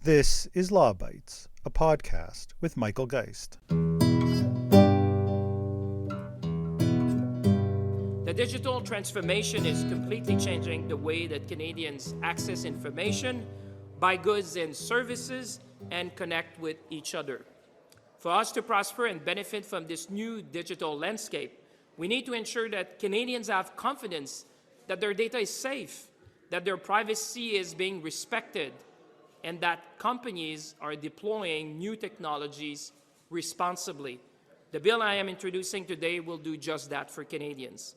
This is Law Bytes, a podcast with Michael Geist. The digital transformation is completely changing the way that Canadians access information, buy goods and services, and connect with each other. For us to prosper and benefit from this new digital landscape, we need to ensure that Canadians have confidence that their data is safe, that their privacy is being respected, and that companies are deploying new technologies responsibly. The bill I am introducing today will do just that for Canadians.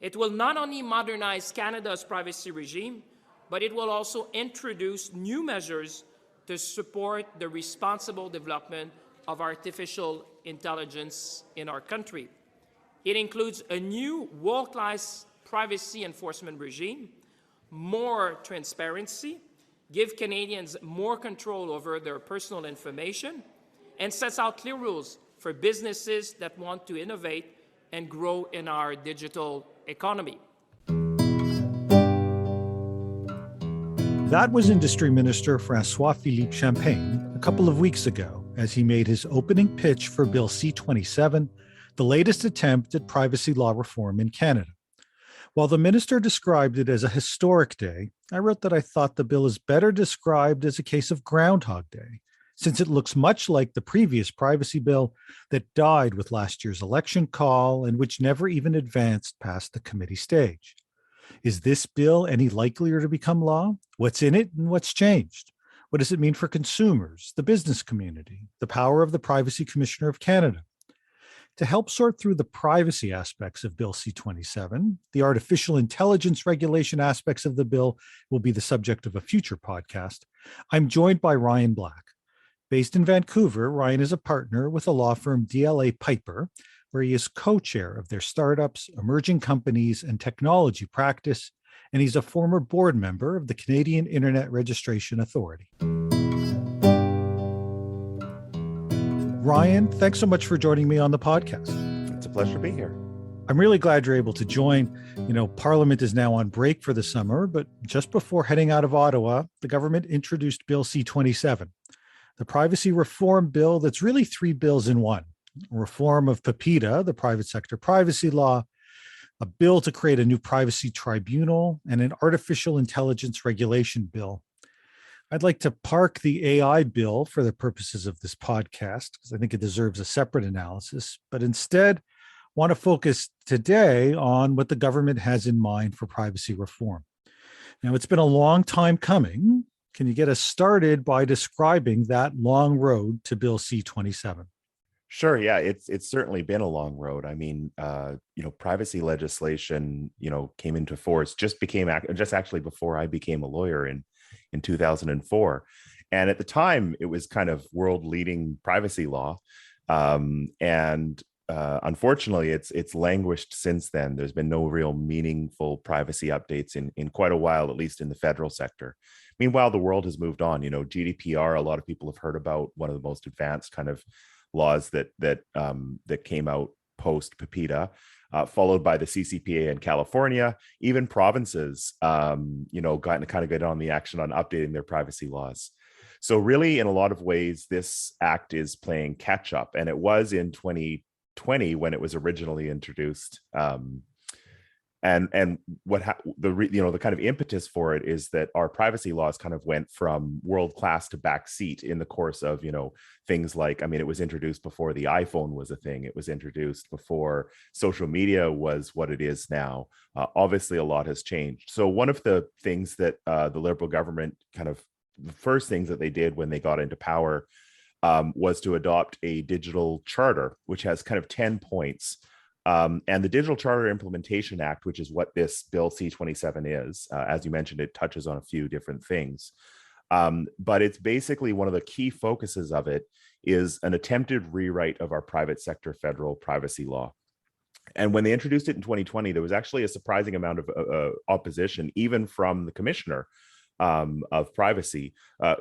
It will not only modernize Canada's privacy regime, but it will also introduce new measures to support the responsible development of artificial intelligence in our country. It includes a new world-class privacy enforcement regime, more transparency, give Canadians more control over their personal information, and sets out clear rules for businesses that want to innovate and grow in our digital economy. That was Industry Minister François-Philippe Champagne a couple of weeks ago as he made his opening pitch for Bill C-27, the latest attempt at privacy law reform in Canada. While the minister described it as a historic day, I wrote that I thought the bill is better described as a case of Groundhog Day, since it looks much like the previous privacy bill that died with last year's election call and which never even advanced past the committee stage. Is this bill any likelier to become law? What's in it and what's changed? What does it mean for consumers, the business community, the power of the Privacy Commissioner of Canada? To help sort through the privacy aspects of Bill C-27, the artificial intelligence regulation aspects of the bill will be the subject of a future podcast. I'm joined by Ryan Black. Based in Vancouver, Ryan is a partner with the law firm DLA Piper, where he is co-chair of their startups, emerging companies, and technology practice, and he's a former board member of the Canadian Internet Registration Authority. Ryan, thanks so much for joining me on the podcast. It's a pleasure to be here. I'm really glad you're able to join. Parliament is now on break for the summer, but just before heading out of Ottawa, the government introduced Bill C-27, the privacy reform bill that's really three bills in one. Reform of PIPEDA, the private sector privacy law, a bill to create a new privacy tribunal, and an artificial intelligence regulation bill. I'd like to park the AI bill for the purposes of this podcast because I think it deserves a separate analysis, but instead want to focus today on what the government has in mind for privacy reform. Now, it's been a long time coming. Can you get us started by describing that long road to Bill C-27? Sure. Yeah, it's certainly been a long road. I mean, privacy legislation, came into force, just actually before I became a lawyer in 2004. And at the time, it was kind of world-leading privacy law. Unfortunately, it's languished since then. There's been no real meaningful privacy updates in quite a while, at least in the federal sector. Meanwhile, the world has moved on. GDPR, a lot of people have heard about, one of the most advanced kind of laws that came out post PIPEDA, followed by the CCPA in California. Even provinces, got to kind of get on the action on updating their privacy laws. So really, in a lot of ways, this act is playing catch up, and it was in 2020 when it was originally introduced. And what the kind of impetus for it is that our privacy laws kind of went from world class to backseat in the course of things like, it was introduced before the iPhone was a thing. It was introduced before social media was what it is now. Obviously, a lot has changed. So one of the things that the Liberal government the first things that they did when they got into power was to adopt a digital charter, which has kind of 10 points. And the Digital Charter Implementation Act, which is what this Bill C-27 is, as you mentioned, it touches on a few different things. But it's basically one of the key focuses of it is an attempted rewrite of our private sector federal privacy law. And when they introduced it in 2020, there was actually a surprising amount of opposition, even from the commissioner, of privacy,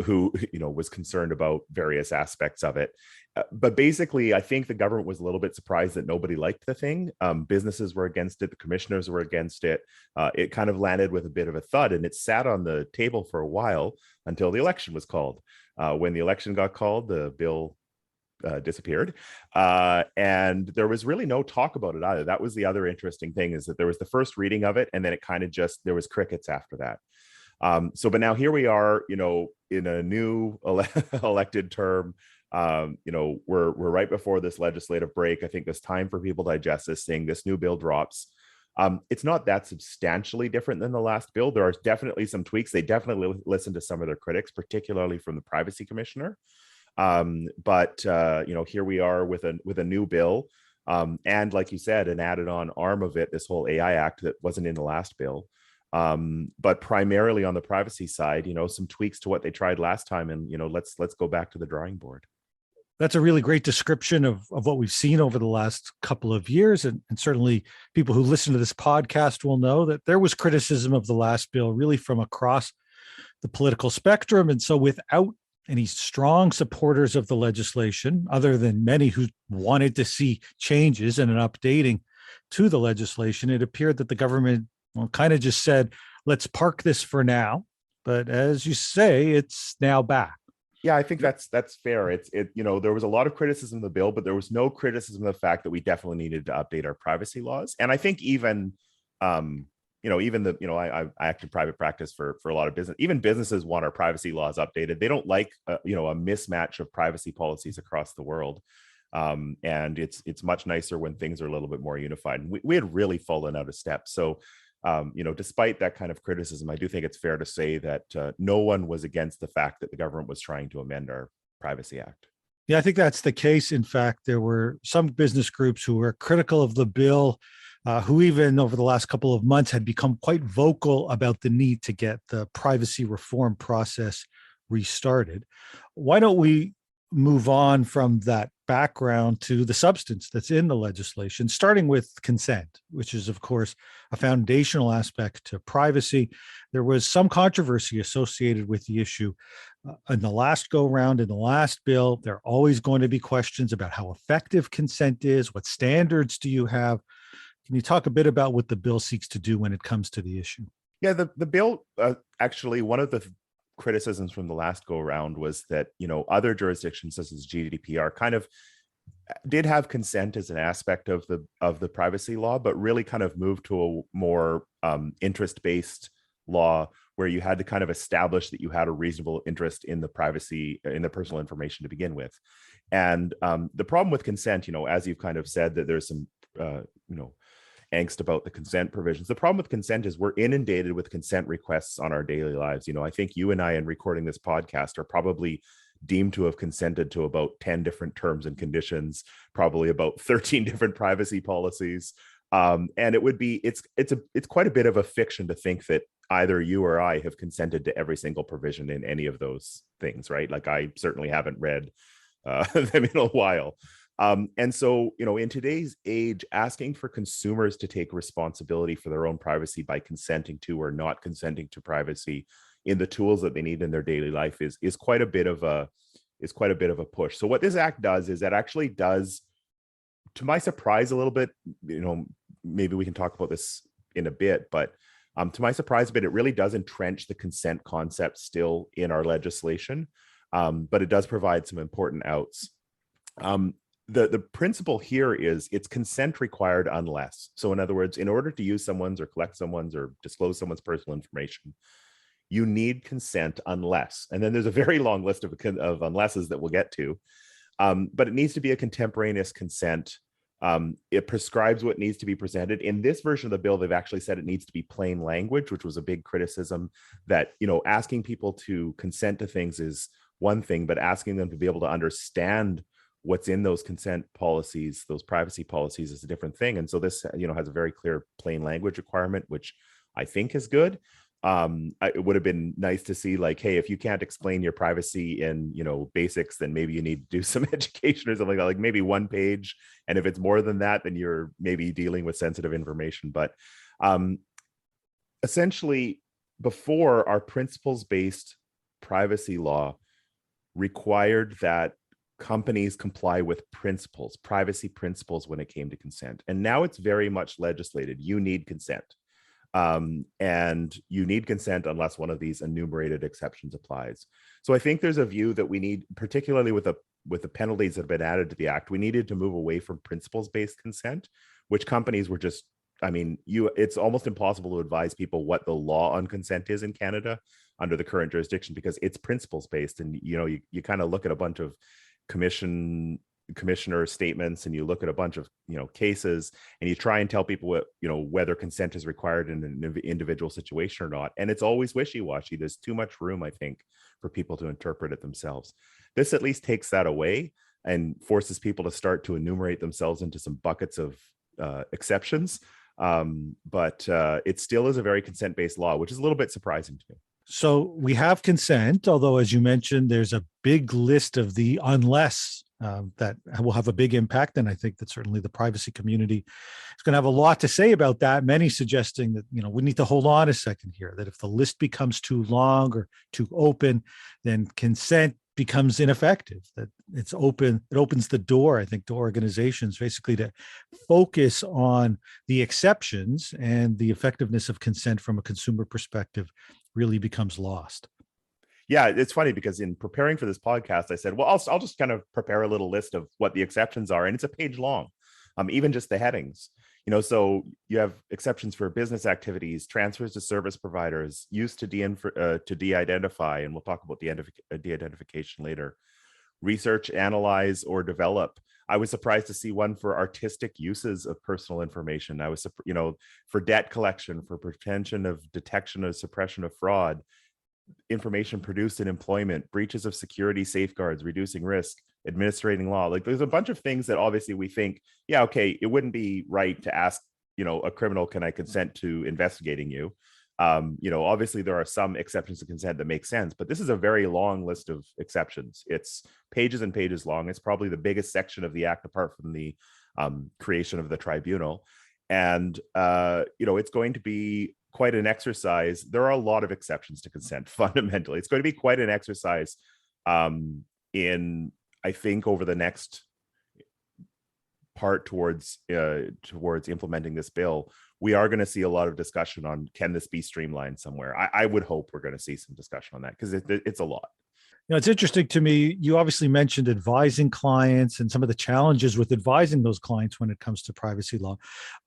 who was concerned about various aspects of it. But basically, I think the government was a little bit surprised that nobody liked the thing. Businesses were against it. The commissioners were against it. It kind of landed with a bit of a thud, and it sat on the table for a while until the election was called. When the election got called, the bill disappeared, and there was really no talk about it either. That was the other interesting thing, is that there was the first reading of it, and then it kind of just, there was crickets after that. But now here we are, in a new elected term. We're right before this legislative break. I think there's time for people to digest this thing. This new bill drops. It's not that substantially different than the last bill. There are definitely some tweaks. They definitely listened to some of their critics, particularly from the privacy commissioner. But here we are with a new bill. And like you said, an added on arm of it, this whole AI Act that wasn't in the last bill. But primarily on the privacy side, some tweaks to what they tried last time. And, let's go back to the drawing board. That's a really great description of what we've seen over the last couple of years. And certainly people who listen to this podcast will know that there was criticism of the last bill really from across the political spectrum. And so without any strong supporters of the legislation, other than many who wanted to see changes and an updating to the legislation, it appeared that the government kind of just said, let's park this for now. But as you say, it's now back. Yeah, I think that's fair. There was a lot of criticism of the bill, but there was no criticism of the fact that we definitely needed to update our privacy laws. And I think even, I act in private practice for a lot of business. Even businesses want our privacy laws updated. They don't like, a mismatch of privacy policies across the world. And it's much nicer when things are a little bit more unified. And we had really fallen out of step. So, despite that kind of criticism, I do think it's fair to say that no one was against the fact that the government was trying to amend our Privacy Act. Yeah, I think that's the case. In fact, there were some business groups who were critical of the bill, who even over the last couple of months had become quite vocal about the need to get the privacy reform process restarted. Why don't we move on from that background to the substance that's in the legislation, starting with consent, which is, of course, a foundational aspect to privacy. There was some controversy associated with the issue in the last go round, in the last bill. There are always going to be questions about how effective consent is. What standards do you have? Can you talk a bit about what the bill seeks to do when it comes to the issue? Yeah, the bill, actually, one of the criticisms from the last go around was that, other jurisdictions such as GDPR kind of did have consent as an aspect of the privacy law, but really kind of moved to a more interest-based law where you had to kind of establish that you had a reasonable interest in the privacy, in the personal information to begin with. And the problem with consent, as you've kind of said, that there's some, angst about the consent provisions. The problem with consent is we're inundated with consent requests on our daily lives. I think you and I, in recording this podcast, are probably deemed to have consented to about 10 different terms and conditions, probably about 13 different privacy policies. And it's quite a bit of a fiction to think that either you or I have consented to every single provision in any of those things, right? Like, I certainly haven't read them in a while. And so, in today's age, asking for consumers to take responsibility for their own privacy by consenting to or not consenting to privacy in the tools that they need in their daily life is quite a bit of a push. So what this act does is that actually does, to my surprise a little bit, maybe we can talk about this in a bit, but to my surprise a bit, it really does entrench the consent concept still in our legislation, but it does provide some important outs. The principle here is it's consent required unless. So in other words, in order to use someone's or collect someone's or disclose someone's personal information, you need consent unless. And then there's a very long list of unlesses that we'll get to. But it needs to be a contemporaneous consent. It prescribes what needs to be presented. In this version of the bill, they've actually said it needs to be plain language, which was a big criticism, that, asking people to consent to things is one thing, but asking them to be able to understand what's in those consent policies, those privacy policies, is a different thing. And so this, has a very clear plain language requirement, which I think is good. It would have been nice to see, like, hey, if you can't explain your privacy in, basics, then maybe you need to do some education or something like that, like maybe one page. And if it's more than that, then you're maybe dealing with sensitive information. But essentially, before, our principles-based privacy law required that companies comply with principles, privacy principles, when it came to consent. And now it's very much legislated. You need consent. And you need consent unless one of these enumerated exceptions applies. So I think there's a view that we need, particularly with the penalties that have been added to the act, we needed to move away from principles-based consent, which companies were just, I mean, it's almost impossible to advise people what the law on consent is in Canada under the current jurisdiction, because it's principles-based. And, you kind of look at a bunch of commissioner statements, and you look at a bunch of cases, and you try and tell people what whether consent is required in an individual situation or not, and it's always wishy-washy. There's too much room, I think, for people to interpret it themselves. This at least takes that away and forces people to start to enumerate themselves into some buckets of exceptions, but it still is a very consent-based law, which is a little bit surprising to me. So we have consent, although, as you mentioned, there's a big list of the unless that will have a big impact. And I think that certainly the privacy community is going to have a lot to say about that. Many suggesting that, we need to hold on a second here, that if the list becomes too long or too open, then consent becomes ineffective, that it opens the door, I think, to organizations basically to focus on the exceptions, and the effectiveness of consent from a consumer perspective really becomes lost. Yeah, it's funny because in preparing for this podcast, I said, well, I'll just kind of prepare a little list of what the exceptions are. And it's a page long, even just the headings. So you have exceptions for business activities, transfers to service providers, use to de-identify, and we'll talk about the de-identification later. Research, analyze, or develop. I was surprised to see one for artistic uses of personal information. I was, for debt collection, for prevention of detection or suppression of fraud, information produced in employment, breaches of security safeguards, reducing risk, administrating law. Like, there's a bunch of things that obviously we think, yeah, okay, it wouldn't be right to ask, a criminal, can I consent to investigating you? Obviously there are some exceptions to consent that make sense, but this is a very long list of exceptions. It's pages and pages long. It's probably the biggest section of the act, apart from the creation of the tribunal. And, it's going to be quite an exercise. There are a lot of exceptions to consent, fundamentally. It's going to be quite an exercise in, I think, over the next part towards implementing this bill. We are going to see a lot of discussion on, can this be streamlined somewhere? I would hope we're going to see some discussion on that, because it's a lot. It's interesting to me. You obviously mentioned advising clients and some of the challenges with advising those clients when it comes to privacy law.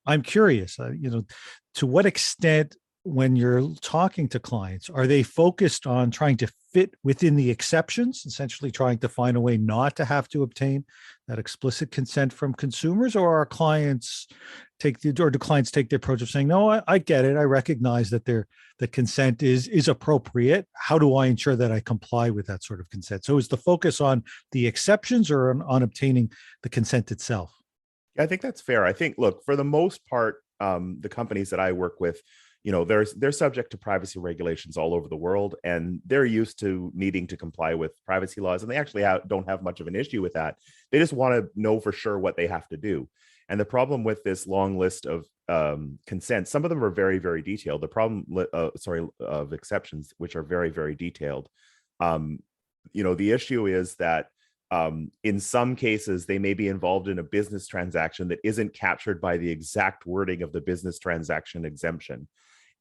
I'm curious, to what extent, when you're talking to clients, are they focused on trying to fit within the exceptions, essentially trying to find a way not to have to obtain that explicit consent from consumers, or do clients take the approach of saying, no, I get it, I recognize that the consent is appropriate. How do I ensure that I comply with that sort of consent? So is the focus on the exceptions or on obtaining the consent itself? I think that's fair. I think, look, for the most part, the companies that I work with, they're subject to privacy regulations all over the world, and they're used to needing to comply with privacy laws, and they actually don't have much of an issue with that. They just want to know for sure what they have to do. And the problem with this long list of consent, some of them are very, very detailed. The problem, of exceptions, which are very, very detailed. The issue is that in some cases, they may be involved in a business transaction that isn't captured by the exact wording of the business transaction exemption.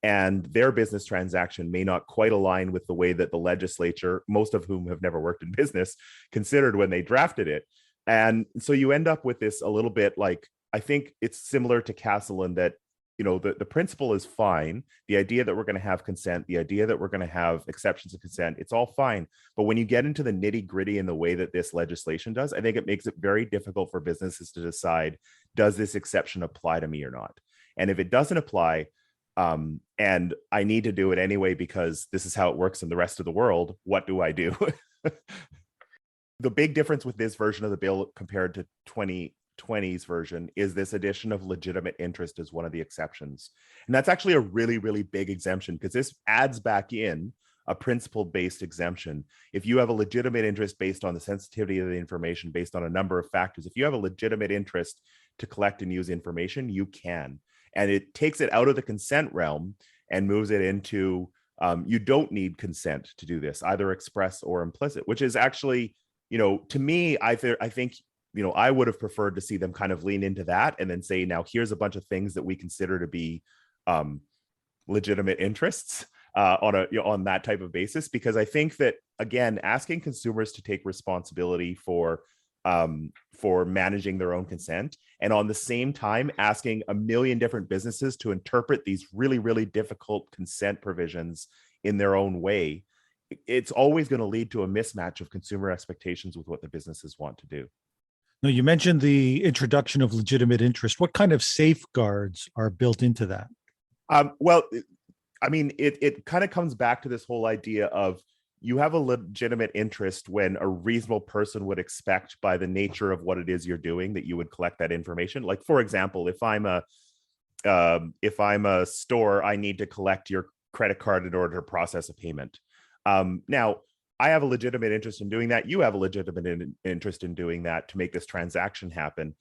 And their business transaction may not quite align with the way that the legislature, most of whom have never worked in business, considered when they drafted it. And so you end up with this a little bit like, I think it's similar to Castle in that, the principle is fine. The idea that we're going to have consent, the idea that we're going to have exceptions to consent, it's all fine. But when you get into the nitty gritty in the way that this legislation does, I think it makes it very difficult for businesses to decide, does this exception apply to me or not? And if it doesn't apply, and I need to do it anyway because this is how it works in the rest of the world, what do I do? The big difference with this version of the bill compared to 2020's version is this addition of legitimate interest as one of the exceptions. And that's actually a really, really big exemption, because this adds back in a principle-based exemption. If you have a legitimate interest based on the sensitivity of the information, based on a number of factors, if you have a legitimate interest to collect and use information, you can. And it takes it out of the consent realm and moves it into You don't need consent to do this, either express or implicit, which is actually, to me, I think, I would have preferred to see them kind of lean into that and then say, now here's a bunch of things that we consider to be legitimate interests on that type of basis, because I think that, again, asking consumers to take responsibility for managing their own consent, and on the same time asking a million different businesses to interpret these really, really difficult consent provisions in their own way, it's always going to lead to a mismatch of consumer expectations with what the businesses want to do. Now, you mentioned the introduction of legitimate interest. What kind of safeguards are built into that? Well, I mean, it kind of comes back to this whole idea of, you have a legitimate interest when a reasonable person would expect, by the nature of what it is you're doing, that you would collect that information. Like, for example, if I'm a store, I need to collect your credit card in order to process a payment. Now, I have a legitimate interest in doing that. You have a legitimate interest in doing that to make this transaction happen.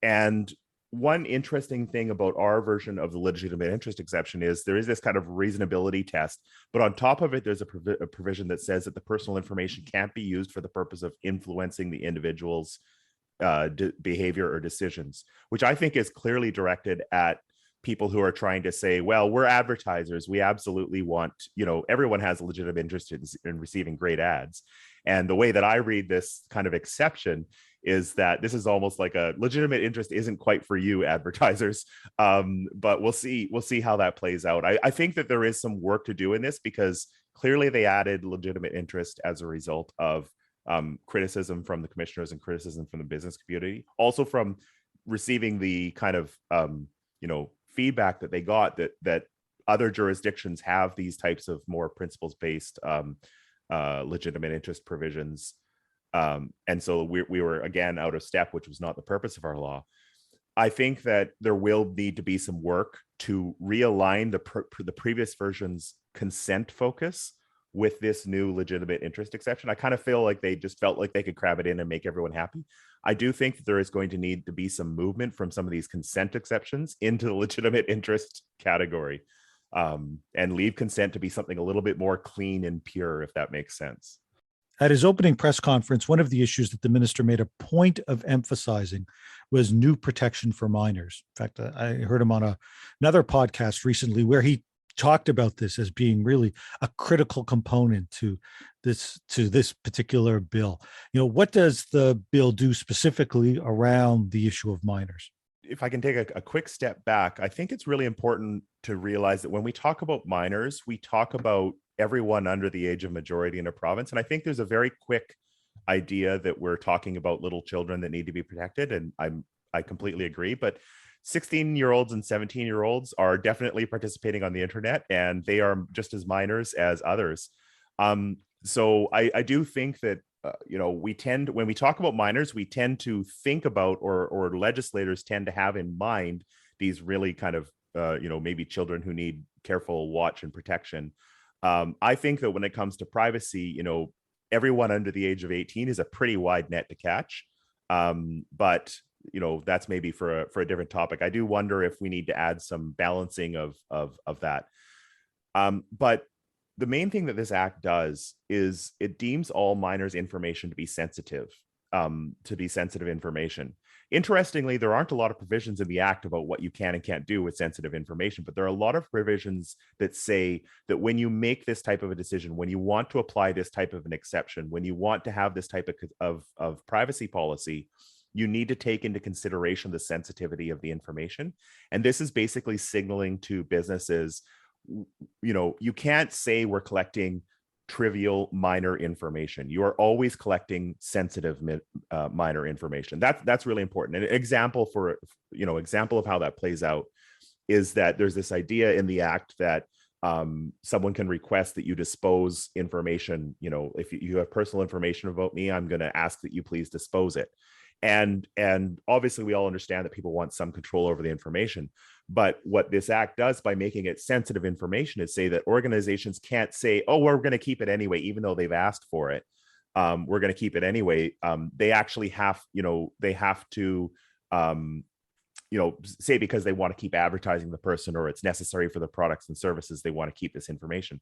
And one interesting thing about our version of the legitimate interest exception is there is this kind of reasonability test, but on top of it, there's a provision that says that the personal information can't be used for the purpose of influencing the individual's behavior or decisions, which I think is clearly directed at people who are trying to say, well, we're advertisers. We absolutely want, everyone has a legitimate interest in receiving great ads. And the way that I read this kind of exception is that this is almost like a legitimate interest isn't quite for you, advertisers. But we'll see how that plays out. I think that there is some work to do in this, because clearly they added legitimate interest as a result of criticism from the commissioners and criticism from the business community, also from receiving the kind of feedback that they got that other jurisdictions have these types of more principles-based legitimate interest provisions. And so we were, again, out of step, which was not the purpose of our law. I think that there will need to be some work to realign the previous version's consent focus with this new legitimate interest exception. I kind of feel like they just felt like they could crab it in and make everyone happy. I do think that there is going to need to be some movement from some of these consent exceptions into the legitimate interest category, and leave consent to be something a little bit more clean and pure, if that makes sense. At his opening press conference, one of the issues that the minister made a point of emphasizing was new protection for minors. In fact, I heard him on another podcast recently where he talked about this as being really a critical component to this particular bill. What does the bill do specifically around the issue of minors? If I can take a quick step back, I think it's really important to realize that when we talk about minors, we talk about everyone under the age of majority in a province. And I think there's a very quick idea that we're talking about little children that need to be protected. And I completely agree. But 16-year-olds and 17-year-olds are definitely participating on the internet, and they are just as minors as others. So I do think that when we talk about minors, we tend to think about, or legislators tend to have in mind, these really kind of maybe children who need careful watch and protection. I think that when it comes to privacy, everyone under the age of 18 is a pretty wide net to catch. But that's maybe for a different topic. I do wonder if we need to add some balancing of that. But the main thing that this act does is it deems all minors' information to be sensitive information. Interestingly, there aren't a lot of provisions in the act about what you can and can't do with sensitive information, but there are a lot of provisions that say that when you make this type of a decision, when you want to apply this type of an exception, when you want to have this type of privacy policy, you need to take into consideration the sensitivity of the information. And this is basically signaling to businesses, you can't say we're collecting trivial minor information. You are always collecting sensitive minor information. That's really important. An example of how that plays out is that there's this idea in the act that someone can request that you dispose information. If you have personal information about me, I'm going to ask that you please dispose it. And obviously we all understand that people want some control over the information. But what this act does by making it sensitive information is say that organizations can't say, oh, we're going to keep it anyway, even though they've asked for it. We're going to keep it anyway. They actually have, they have to say because they want to keep advertising the person or it's necessary for the products and services, they want to keep this information.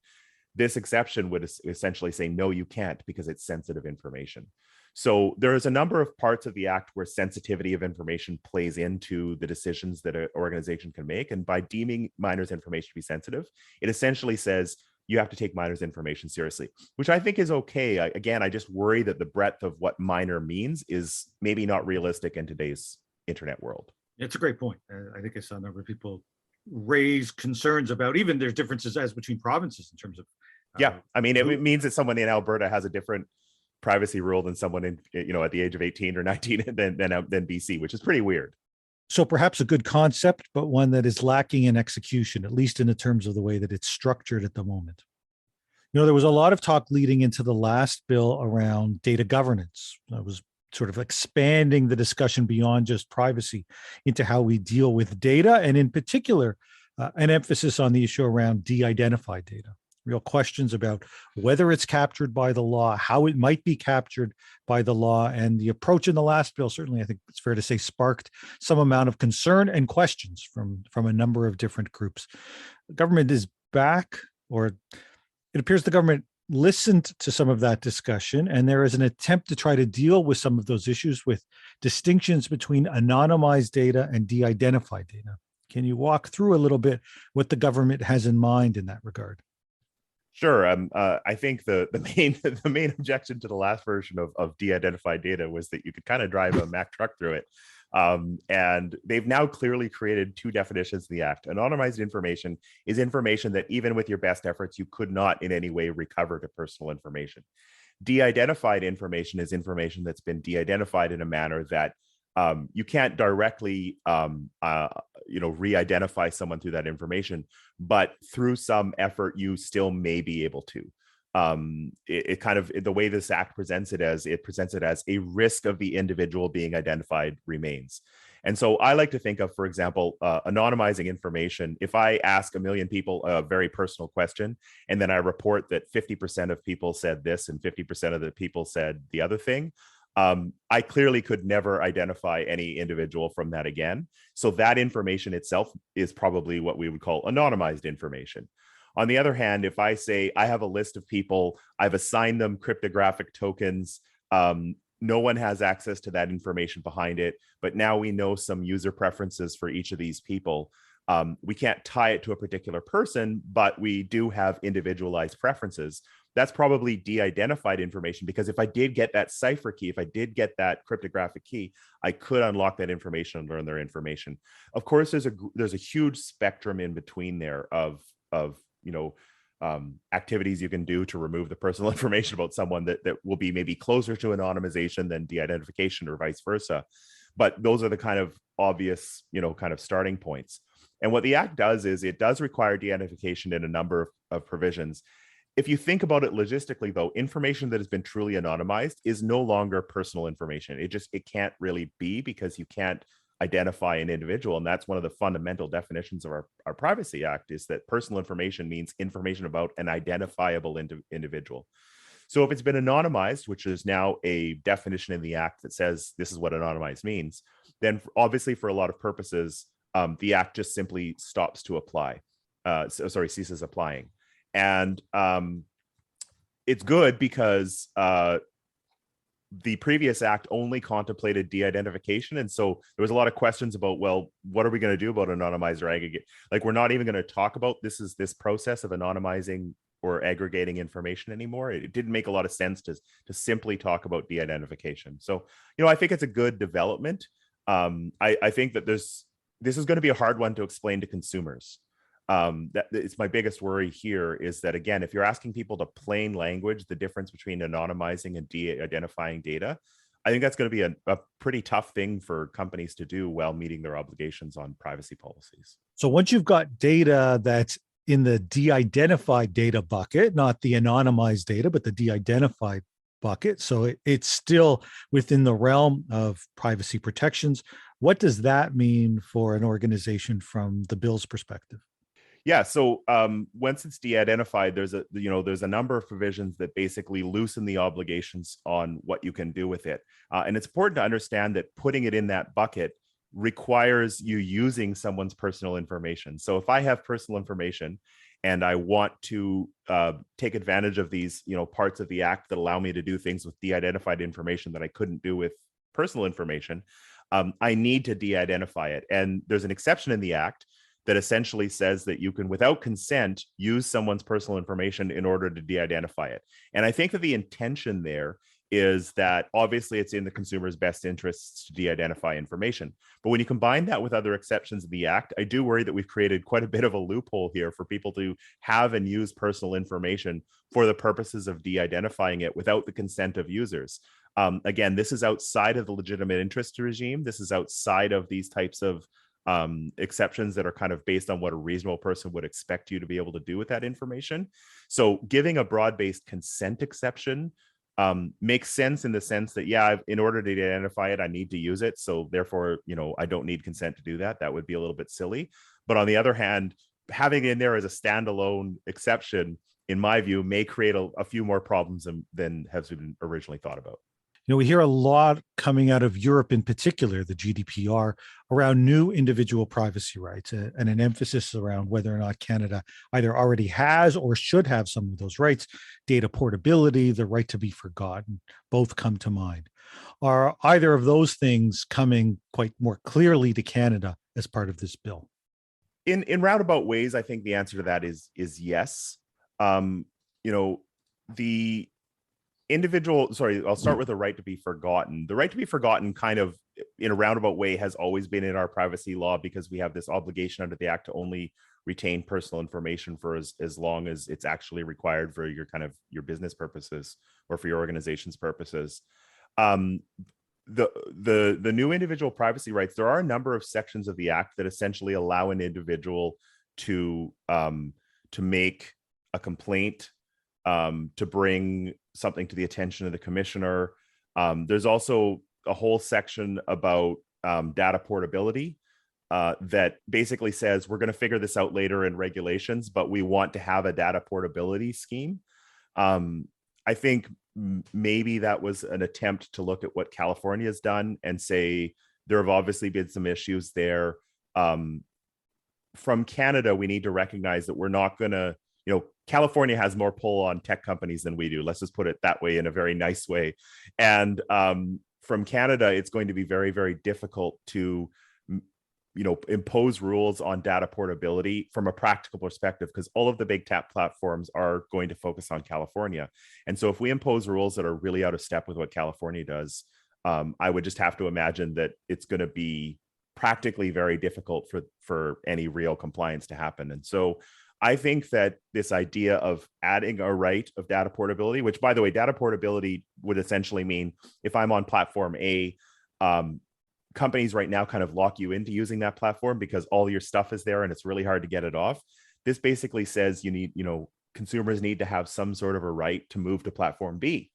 This exception would essentially say, no, you can't, because it's sensitive information. So there is a number of parts of the act where sensitivity of information plays into the decisions that an organization can make. And by deeming minors' information to be sensitive, it essentially says you have to take minors' information seriously, which I think is okay. Again, I just worry that the breadth of what minor means is maybe not realistic in today's internet world. It's a great point. I think I saw a number of people raise concerns about, even there's differences as between provinces in terms of. Yeah, I mean, it means that someone in Alberta has a different privacy rule than someone in, at the age of 18 or 19 than BC, which is pretty weird. So perhaps a good concept, but one that is lacking in execution, at least in the terms of the way that it's structured at the moment. There was a lot of talk leading into the last bill around data governance. That was sort of expanding the discussion beyond just privacy into how we deal with data, and in particular, an emphasis on the issue around de-identified data. Real questions about whether it's captured by the law, how it might be captured by the law, and the approach in the last bill, certainly I think it's fair to say, sparked some amount of concern and questions from a number of different groups. The government is back, or it appears the government listened to some of that discussion, and there is an attempt to try to deal with some of those issues with distinctions between anonymized data and de-identified data. Can you walk through a little bit what the government has in mind in that regard? Sure. I think the main objection to the last version of de-identified data was that you could kind of drive a Mack truck through it. And they've now clearly created two definitions in the act. Anonymized information is information that even with your best efforts, you could not in any way recover to personal information. De-identified information is information that's been de-identified in a manner that you can't directly, re-identify someone through that information, but through some effort, you still may be able to. The way this act presents it as a risk of the individual being identified remains. And so I like to think of, for example, anonymizing information. If I ask 1 million people a very personal question, and then I report that 50% of people said this and 50% of the people said the other thing, I clearly could never identify any individual from that again. So that information itself is probably what we would call anonymized information. On the other hand, if I say I have a list of people, I've assigned them cryptographic tokens, no one has access to that information behind it, but now we know some user preferences for each of these people. We can't tie it to a particular person, but we do have individualized preferences. That's probably de-identified information, because if I did get that cipher key, if I did get that cryptographic key, I could unlock that information and learn their information. Of course, there's a huge spectrum in between there of activities you can do to remove the personal information about someone that will be maybe closer to anonymization than de-identification, or vice versa. But those are the kind of obvious, kind of starting points. And what the act does is it does require de-identification in a number of provisions. If you think about it logistically, though, information that has been truly anonymized is no longer personal information. It can't really be, because you can't identify an individual. And that's one of the fundamental definitions of our Privacy Act, is that personal information means information about an identifiable individual. So if it's been anonymized, which is now a definition in the act that says this is what anonymized means, then obviously for a lot of purposes, the act just simply stops to apply, ceases applying. And it's good because the previous act only contemplated de-identification. And so there was a lot of questions about, well, what are we going to do about anonymized or aggregate? Like, we're not even going to talk about this process of anonymizing or aggregating information anymore. It didn't make a lot of sense to simply talk about de-identification. So, I think it's a good development. I think that this is going to be a hard one to explain to consumers. That it's my biggest worry here is that, again, if you're asking people to plain language the difference between anonymizing and de-identifying data, I think that's going to be a pretty tough thing for companies to do while meeting their obligations on privacy policies. So once you've got data that's in the de-identified data bucket, not the anonymized data, but the de-identified bucket, so it's still within the realm of privacy protections. What does that mean for an organization from the bill's perspective? Yeah, so once it's de-identified, there's a number of provisions that basically loosen the obligations on what you can do with it. And it's important to understand that putting it in that bucket requires you using someone's personal information. So if I have personal information and I want to take advantage of these, parts of the act that allow me to do things with de-identified information that I couldn't do with personal information, I need to de-identify it. And there's an exception in the act that essentially says that you can, without consent, use someone's personal information in order to de-identify it. And I think that the intention there is that obviously it's in the consumer's best interests to de-identify information. But when you combine that with other exceptions in the act, I do worry that we've created quite a bit of a loophole here for people to have and use personal information for the purposes of de-identifying it without the consent of users. Again, this is outside of the legitimate interest regime. This is outside of these types of exceptions that are kind of based on what a reasonable person would expect you to be able to do with that information. So giving a broad-based consent exception makes sense in the sense that, yeah, in order to identify it, I need to use it. So therefore, I don't need consent to do that. That would be a little bit silly. But on the other hand, having it in there as a standalone exception, in my view, may create a few more problems than has been originally thought about. We hear a lot coming out of Europe in particular, the GDPR, around new individual privacy rights and an emphasis around whether or not Canada either already has or should have some of those rights. Data portability, the right to be forgotten, both come to mind. Are either of those things coming quite more clearly to Canada as part of this bill? In roundabout ways, I think the answer to that is yes. The individual, I'll start with the right to be forgotten. The right to be forgotten kind of in a roundabout way has always been in our privacy law because we have this obligation under the act to only retain personal information for as long as it's actually required for your business purposes or for your organization's purposes. The new individual privacy rights, there are a number of sections of the act that essentially allow an individual to make a complaint, to bring something to the attention of the commissioner. There's also a whole section about data portability that basically says we're going to figure this out later in regulations, but we want to have a data portability scheme. I think maybe that was an attempt to look at what California has done and say there have obviously been some issues there. From Canada, we need to recognize that we're not going to, California has more pull on tech companies than we do. Let's just put it that way in a very nice way. And from Canada, it's going to be very, very difficult to, impose rules on data portability from a practical perspective, because all of the big tech platforms are going to focus on California. And so if we impose rules that are really out of step with what California does, I would just have to imagine that it's going to be practically very difficult for any real compliance to happen. And so I think that this idea of adding a right of data portability, which, by the way, data portability would essentially mean if I'm on platform A, companies right now kind of lock you into using that platform because all your stuff is there and it's really hard to get it off. This basically says consumers need to have some sort of a right to move to platform B.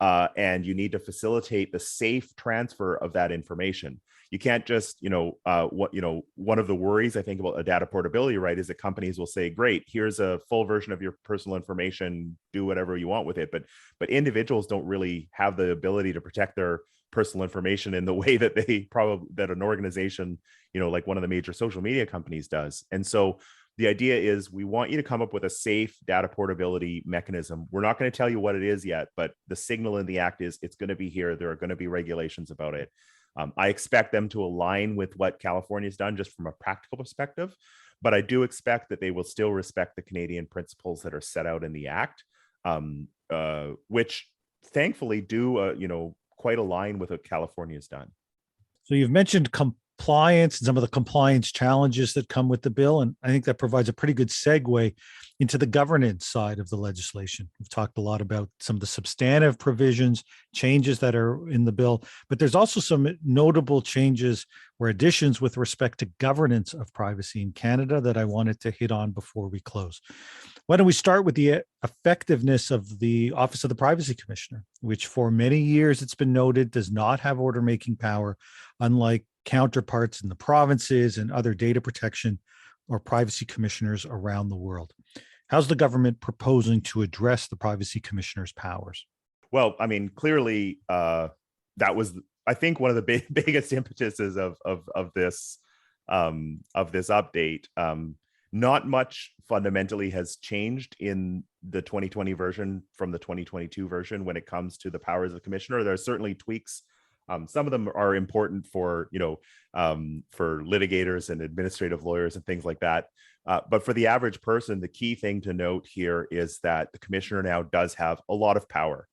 And you need to facilitate the safe transfer of that information. You can't just, one of the worries I think about a data portability right is that companies will say, great, here's a full version of your personal information, do whatever you want with it. But individuals don't really have the ability to protect their personal information in the way that that an organization, like one of the major social media companies does. And so the idea is we want you to come up with a safe data portability mechanism. We're not going to tell you what it is yet, but the signal in the act is it's going to be here. There are going to be regulations about it. I expect them to align with what California's done just from a practical perspective, but I do expect that they will still respect the Canadian principles that are set out in the act, which thankfully do, quite align with what California's done. So you've mentioned compliance and some of the compliance challenges that come with the bill. And I think that provides a pretty good segue into the governance side of the legislation. We've talked a lot about some of the substantive provisions, changes that are in the bill, but there's also some notable changes or additions with respect to governance of privacy in Canada that I wanted to hit on before we close. Why don't we start with the effectiveness of the Office of the Privacy Commissioner, which for many years it's been noted does not have order-making power, unlike counterparts in the provinces and other data protection or privacy commissioners around the world. How's the government proposing to address the privacy commissioner's powers? Well, I mean, clearly, that was I think one of the biggest impetuses of this update. Not much fundamentally has changed in the 2020 version from the 2022 version when it comes to the powers of the commissioner. There are certainly tweaks. Some of them are important for, for litigators and administrative lawyers and things like that. But for the average person, the key thing to note here is that the commissioner now does have a lot of power.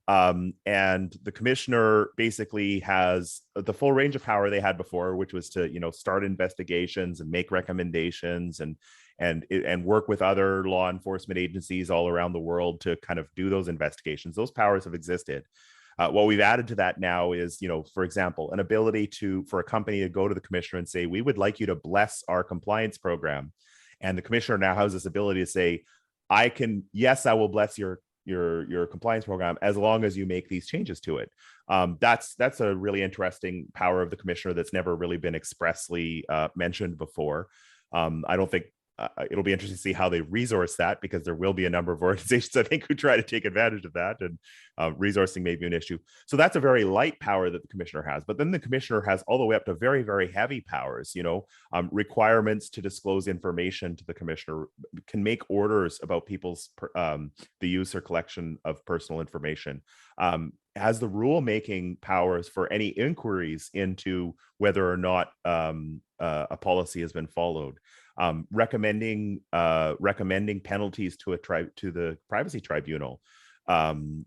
And the commissioner basically has the full range of power they had before, which was to, start investigations and make recommendations and work with other law enforcement agencies all around the world to kind of do those investigations. Those powers have existed. What we've added to that now is, for example, an ability for a company to go to the commissioner and say, we would like you to bless our compliance program. And the commissioner now has this ability to say, I will bless your compliance program as long as you make these changes to it. That's a really interesting power of the commissioner that's never really been expressly mentioned before. I don't think it'll be interesting to see how they resource that, because there will be a number of organizations, I think, who try to take advantage of that, and resourcing may be an issue. So that's a very light power that the commissioner has. But then the commissioner has all the way up to very, very heavy powers, requirements to disclose information to the commissioner, can make orders about people's the use or collection of personal information, has the rule-making powers for any inquiries into whether or not a policy has been followed, recommending penalties to the privacy tribunal. So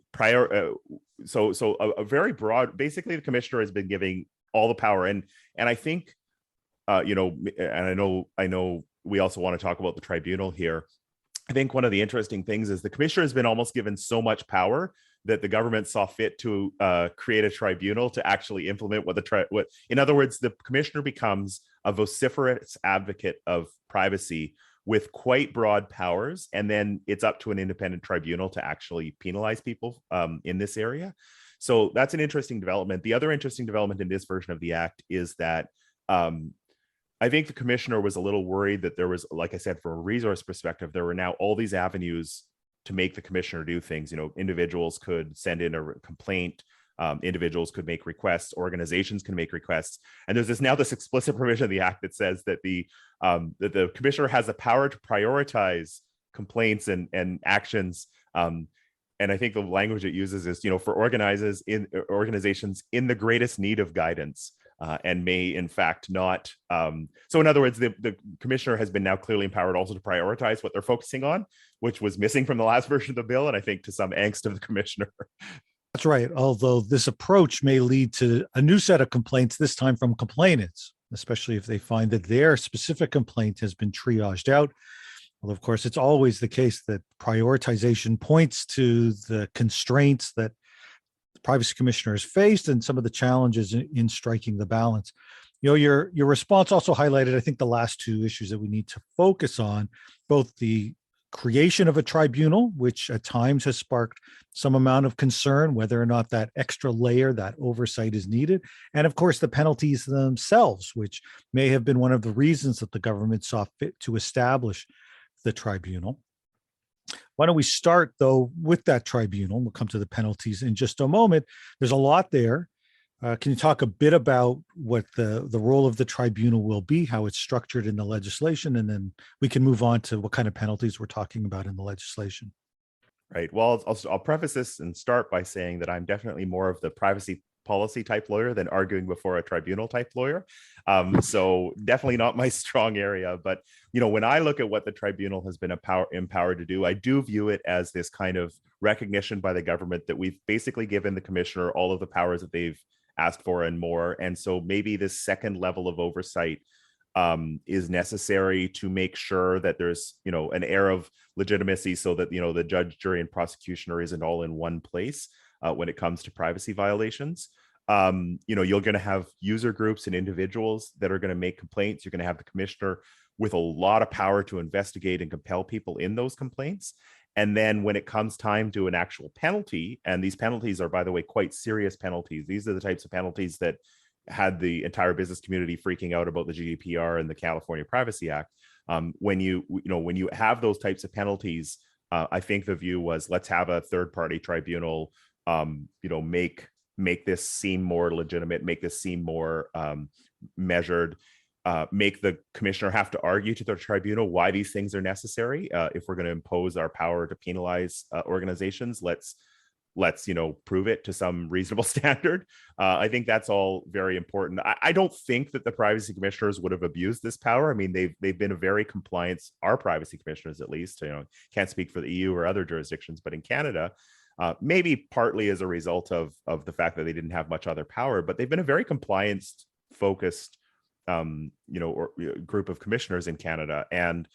a very broad. Basically, the commissioner has been giving all the power, and I think, and I know we also want to talk about the tribunal here. I think one of the interesting things is the commissioner has been almost given so much power that the government saw fit to create a tribunal to actually implement what in other words, the commissioner becomes a vociferous advocate of privacy with quite broad powers, and then it's up to an independent tribunal to actually penalize people in this area. So that's an interesting development. The other interesting development in this version of the act is that I think the commissioner was a little worried that there was, like I said, from a resource perspective, there were now all these avenues to make the commissioner do things. Individuals could send in a complaint, individuals could make requests, organizations can make requests, and there's this explicit provision of the act that says that the commissioner has the power to prioritize complaints and actions. And I think the language it uses is, for organizations in the greatest need of guidance. And may in fact not. So in other words, the commissioner has been now clearly empowered also to prioritize what they're focusing on, which was missing from the last version of the bill, and I think to some angst of the commissioner. That's right. Although this approach may lead to a new set of complaints, this time from complainants, especially if they find that their specific complaint has been triaged out. Well, of course, it's always the case that prioritization points to the constraints that privacy commissioner has faced and some of the challenges in striking the balance. Your response also highlighted, I think, the last two issues that we need to focus on, both the creation of a tribunal, which at times has sparked some amount of concern, whether or not that extra layer, that oversight is needed, and of course the penalties themselves, which may have been one of the reasons that the government saw fit to establish the tribunal. Why don't we start, though, with that tribunal? We'll come to the penalties in just a moment. There's a lot there. Can you talk a bit about what the role of the tribunal will be, how it's structured in the legislation, and then we can move on to what kind of penalties we're talking about in the legislation? Right. Well, I'll preface this and start by saying that I'm definitely more of the privacy policy type lawyer than arguing before a tribunal type lawyer. So definitely not my strong area. But, when I look at what the tribunal has been empowered to do, I do view it as this kind of recognition by the government that we've basically given the commissioner all of the powers that they've asked for and more. And so maybe this second level of oversight is necessary to make sure that there's, an air of legitimacy so that, the judge, jury, and prosecutioner isn't all in one place when it comes to privacy violations. You're going to have user groups and individuals that are going to make complaints. You're going to have the commissioner with a lot of power to investigate and compel people in those complaints. And then when it comes time to an actual penalty, and these penalties are, by the way, quite serious penalties. These are the types of penalties that had the entire business community freaking out about the GDPR and the California Privacy Act. When you have those types of penalties, I think the view was, let's have a third-party tribunal, make make this seem more legitimate, make this seem more measured, make the commissioner have to argue to the tribunal why these things are necessary. If we're going to impose our power to penalize organizations, let's prove it to some reasonable standard. I think that's all very important. I don't think that the privacy commissioners would have abused this power. I mean, they've been a very compliant, our privacy commissioners at least, can't speak for the EU or other jurisdictions, but in Canada, maybe partly as a result of the fact that they didn't have much other power, but they've been a very compliance focused group of commissioners in Canada. And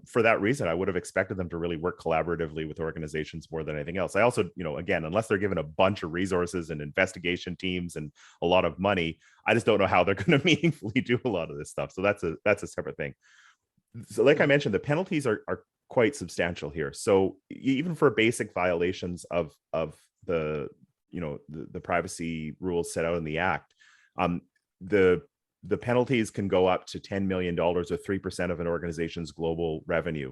for that reason, I would have expected them to really work collaboratively with organizations more than anything else. I also, again, unless they're given a bunch of resources and investigation teams and a lot of money, I just don't know how they're going to meaningfully do a lot of this stuff. So that's a separate thing. So like I mentioned, the penalties are quite substantial here. So even for basic violations of the privacy rules set out in the Act, the penalties can go up to $10 million or 3% of an organization's global revenue.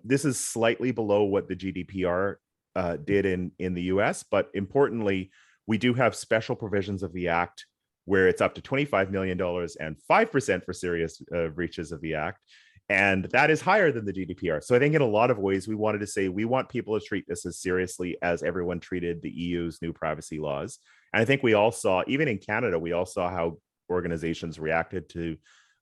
This is slightly below what the GDPR did in the US, but importantly, we do have special provisions of the Act where it's up to $25 million and 5% for serious breaches of the Act. And that is higher than the GDPR. So I think in a lot of ways, we wanted to say, we want people to treat this as seriously as everyone treated the EU's new privacy laws. And I think we all saw, even in Canada, we all saw how organizations reacted to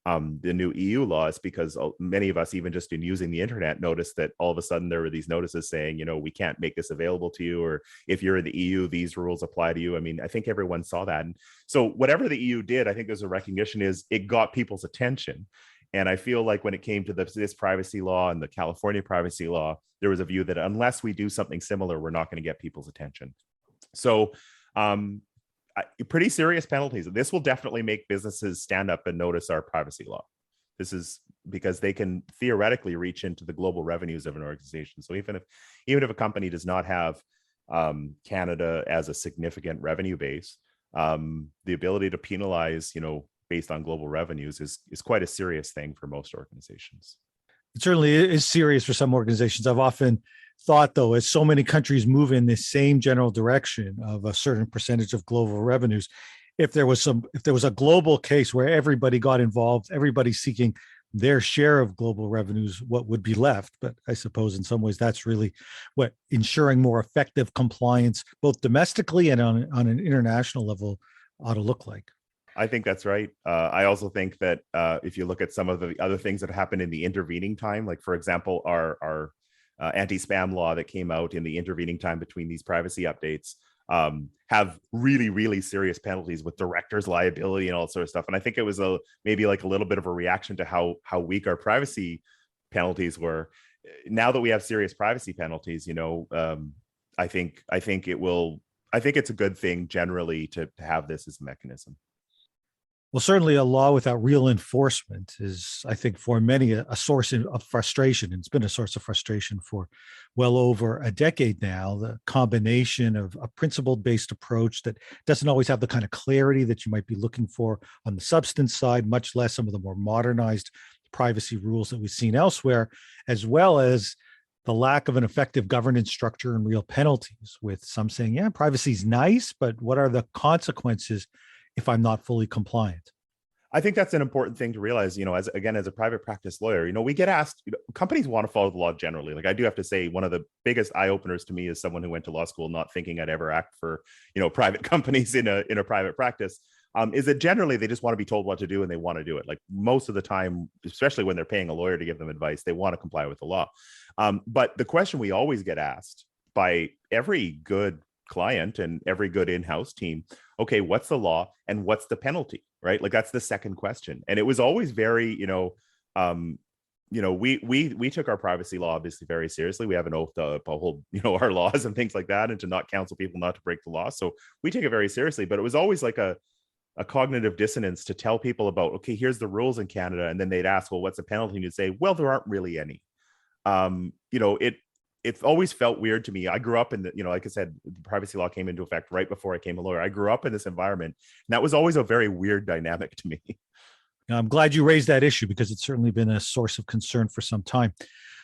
the new EU laws, because many of us, even just in using the internet, noticed that all of a sudden there were these notices saying, we can't make this available to you, or if you're in the EU, these rules apply to you. I mean, I think everyone saw that. And so whatever the EU did, I think there's a recognition is it got people's attention. And I feel like when it came to this privacy law and the California privacy law, there was a view that unless we do something similar, we're not going to get people's attention. So pretty serious penalties. This will definitely make businesses stand up and notice our privacy law. This is because they can theoretically reach into the global revenues of an organization. So even if a company does not have Canada as a significant revenue base, the ability to penalize, based on global revenues is quite a serious thing for most organizations. It certainly is serious for some organizations. I've often thought, though, as so many countries move in this same general direction of a certain percentage of global revenues, if there was a global case where everybody got involved, everybody seeking their share of global revenues, what would be left? But I suppose in some ways that's really what ensuring more effective compliance, both domestically and on an international level, ought to look like. I think that's right. I also think that if you look at some of the other things that happened in the intervening time, like, for example, our anti-spam law that came out in the intervening time between these privacy updates, have really, really serious penalties with directors' liability and all sort of stuff. And I think it was maybe like a little bit of a reaction to how weak our privacy penalties were. Now that we have serious privacy penalties, I think it's a good thing generally to have this as a mechanism. Well, certainly a law without real enforcement is, I think, for many a source of frustration. And it's been a source of frustration for well over a decade now. The combination of a principle-based approach that doesn't always have the kind of clarity that you might be looking for on the substance side, much less some of the more modernized privacy rules that we've seen elsewhere, as well as the lack of an effective governance structure and real penalties, with some saying, yeah, privacy's nice, but what are the consequences if I'm not fully compliant? I think that's an important thing to realize, as a private practice lawyer, we get asked, companies want to follow the law generally. Like, I do have to say, one of the biggest eye openers to me is someone who went to law school not thinking I'd ever act for, private companies in a private practice, is that generally they just want to be told what to do and they want to do it. Like, most of the time, especially when they're paying a lawyer to give them advice, they want to comply with the law. But the question we always get asked by every good client and every good in-house team, okay, what's the law and what's the penalty, right? Like, that's the second question. And it was always very, we took our privacy law obviously very seriously. We have an oath to uphold, our laws and things like that, and to not counsel people not to break the law. So we take it very seriously, but it was always like a cognitive dissonance to tell people about, okay, here's the rules in Canada. And then they'd ask, well, what's the penalty? And you'd say, well, there aren't really any. It's always felt weird to me. I grew up in like I said, the privacy law came into effect right before I became a lawyer. I grew up in this environment, and that was always a very weird dynamic to me. I'm glad you raised that issue, because it's certainly been a source of concern for some time.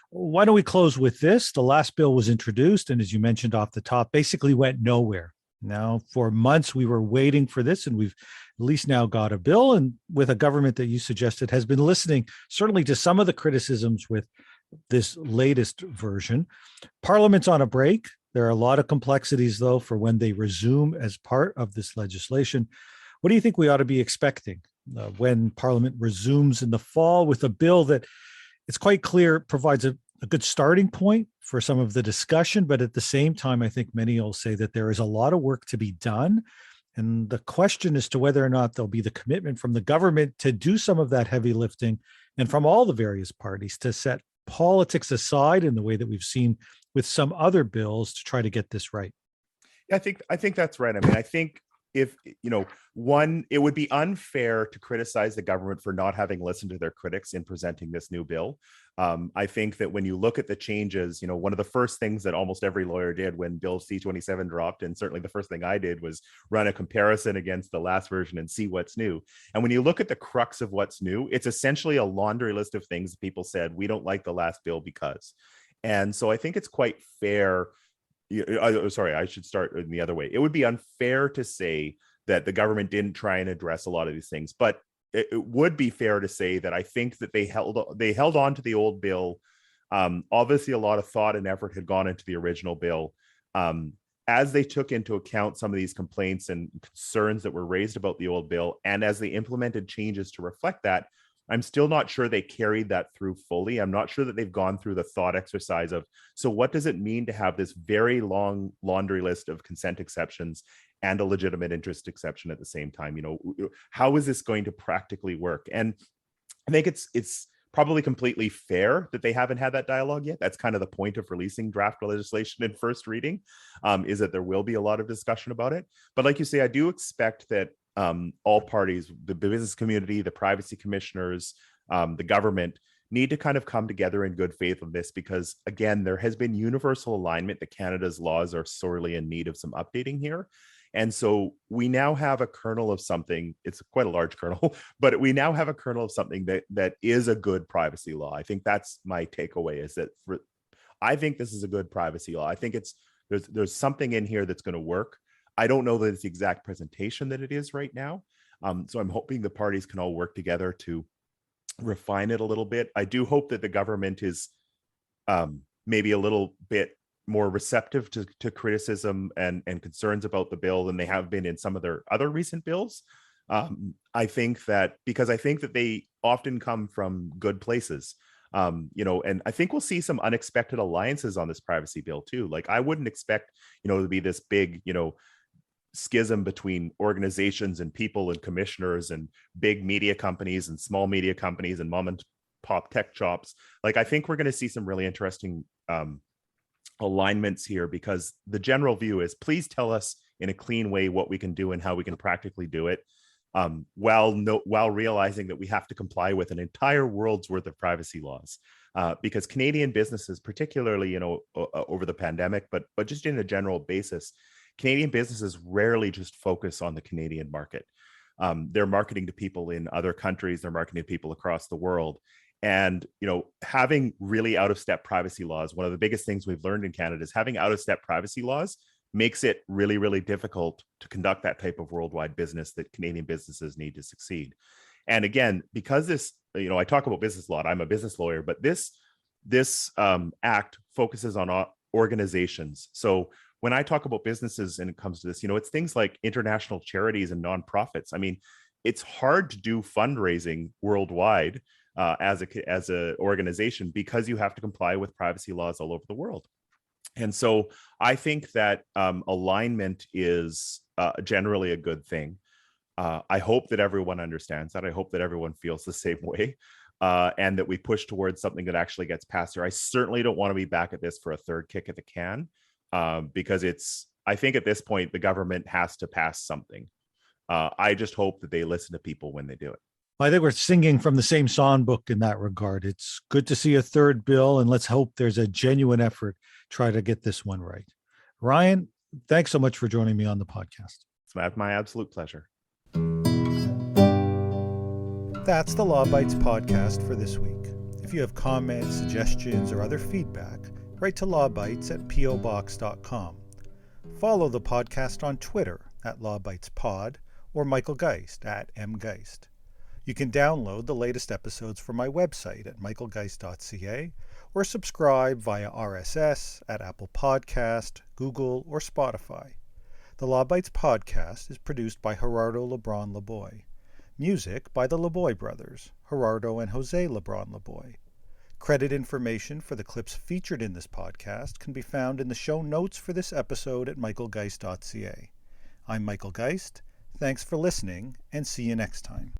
Why don't we close with this? The last bill was introduced, and as you mentioned off the top, basically went nowhere. Now, for months, we were waiting for this, and we've at least now got a bill, and with a government that you suggested has been listening, certainly to some of the criticisms with this latest version. Parliament's on a break. There are a lot of complexities, though, for when they resume as part of this legislation. What do you think we ought to be expecting when Parliament resumes in the fall with a bill that it's quite clear provides a good starting point for some of the discussion, but at the same time, I think many will say that there is a lot of work to be done. And the question as to whether or not there'll be the commitment from the government to do some of that heavy lifting and from all the various parties to set politics aside in the way that we've seen with some other bills to try to get this right. I think that's right. I mean, I think if, one, it would be unfair to criticize the government for not having listened to their critics in presenting this new bill. I think that when you look at the changes, one of the first things that almost every lawyer did when Bill C-27 dropped, and certainly the first thing I did, was run a comparison against the last version and see what's new. And when you look at the crux of what's new, it's essentially a laundry list of things that people said, we don't like the last bill because. And so I think it's quite fair. Sorry, I should start in the other way. It would be unfair to say that the government didn't try and address a lot of these things, but it would be fair to say that I think that they held on to the old bill. Obviously, a lot of thought and effort had gone into the original bill. As they took into account some of these complaints and concerns that were raised about the old bill, and as they implemented changes to reflect that, I'm still not sure they carried that through fully. I'm not sure that they've gone through the thought exercise of, so what does it mean to have this very long laundry list of consent exceptions and a legitimate interest exception at the same time? How is this going to practically work? And I think it's probably completely fair that they haven't had that dialogue yet. That's kind of the point of releasing draft legislation in first reading, is that there will be a lot of discussion about it. But like you say, I do expect that all parties, the business community, the privacy commissioners, the government, need to kind of come together in good faith on this, because again, there has been universal alignment that Canada's laws are sorely in need of some updating here. And so we now have a kernel of something, it's quite a large kernel, but we now have a kernel of something that is a good privacy law. I think that's my takeaway, is that I think this is a good privacy law. I think there's something in here that's going to work. I don't know that it's the exact presentation that it is right now. So I'm hoping the parties can all work together to refine it a little bit. I do hope that the government is maybe a little bit more receptive to criticism and concerns about the bill than they have been in some of their other recent bills. I think that they often come from good places. And I think we'll see some unexpected alliances on this privacy bill too. Like, I wouldn't expect, to be this big, schism between organizations and people and commissioners and big media companies and small media companies and mom and pop tech shops. Like, I think we're going to see some really interesting alignments here, because the general view is, please tell us in a clean way what we can do and how we can practically do it, while realizing that we have to comply with an entire world's worth of privacy laws, because Canadian businesses, particularly over the pandemic, but just in a general basis, Canadian businesses rarely just focus on the Canadian market. They're marketing to people in other countries, they're marketing to people across the world. And, having really out-of-step privacy laws, one of the biggest things we've learned in Canada is having out-of-step privacy laws makes it really, really difficult to conduct that type of worldwide business that Canadian businesses need to succeed. And again, because this, I talk about business law, I'm a business lawyer, but this act focuses on organizations. So when I talk about businesses and it comes to this, it's things like international charities and nonprofits. I mean, it's hard to do fundraising worldwide as a organization, because you have to comply with privacy laws all over the world. And so I think that alignment is generally a good thing. I hope that everyone understands that. I hope that everyone feels the same way, and that we push towards something that actually gets passed here. I certainly don't want to be back at this for a third kick at the can, because I think at this point, the government has to pass something. I just hope that they listen to people when they do it. I think we're singing from the same songbook in that regard. It's good to see a third bill, and let's hope there's a genuine effort to try to get this one right. Ryan, thanks so much for joining me on the podcast. It's my absolute pleasure. That's the Law Bytes podcast for this week. If you have comments, suggestions, or other feedback, write to lawbytes@pobox.com. Follow the podcast on Twitter at Law Bytes Pod or Michael Geist at mgeist. You can download the latest episodes from my website at michaelgeist.ca or subscribe via RSS at Apple Podcast, Google, or Spotify. The Law Bytes podcast is produced by Gerardo Lebron Laboy. Music by the Laboy brothers, Gerardo and Jose Lebron Laboy. Credit information for the clips featured in this podcast can be found in the show notes for this episode at michaelgeist.ca. I'm Michael Geist. Thanks for listening, and see you next time.